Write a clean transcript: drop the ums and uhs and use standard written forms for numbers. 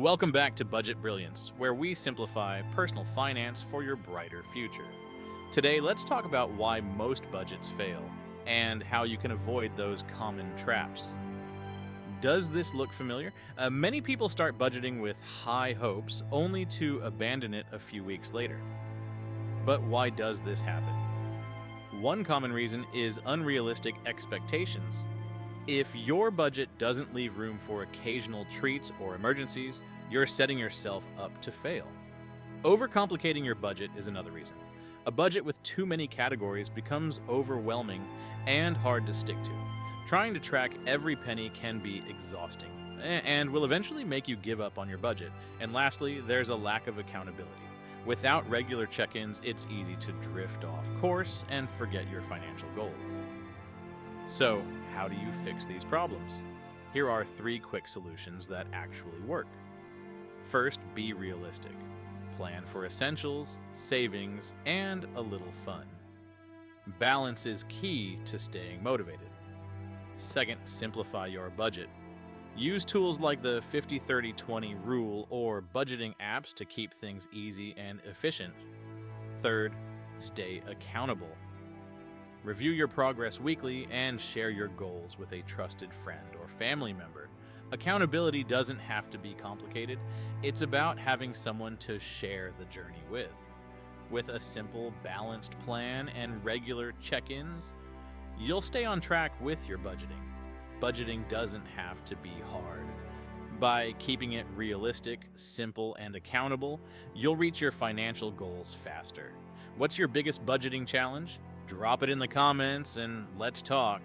Welcome back to Budget Brilliance, where we simplify personal finance for your brighter future. Today, let's talk about why most budgets fail and how you can avoid those common traps. Does this look familiar? Many people start budgeting with high hopes only to abandon it a few weeks later. But why does this happen? One common reason is unrealistic expectations. If your budget doesn't leave room for occasional treats or emergencies, you're setting yourself up to fail. Overcomplicating your budget is another reason. A budget with too many categories becomes overwhelming and hard to stick to. Trying to track every penny can be exhausting and will eventually make you give up on your budget. And lastly, there's a lack of accountability. Without regular check-ins, it's easy to drift off course and forget your financial goals. So, how do you fix these problems? Here are 3 quick solutions that actually work. First, be realistic. Plan for essentials, savings, and a little fun. Balance is key to staying motivated. Second, simplify your budget. Use tools like the 50-30-20 rule or budgeting apps to keep things easy and efficient. Third, stay accountable. Review your progress weekly and share your goals with a trusted friend or family member. Accountability doesn't have to be complicated. It's about having someone to share the journey with. With a simple, balanced plan and regular check-ins, you'll stay on track with your budgeting. Budgeting doesn't have to be hard. By keeping it realistic, simple, and accountable, you'll reach your financial goals faster. What's your biggest budgeting challenge? Drop it in the comments and let's talk.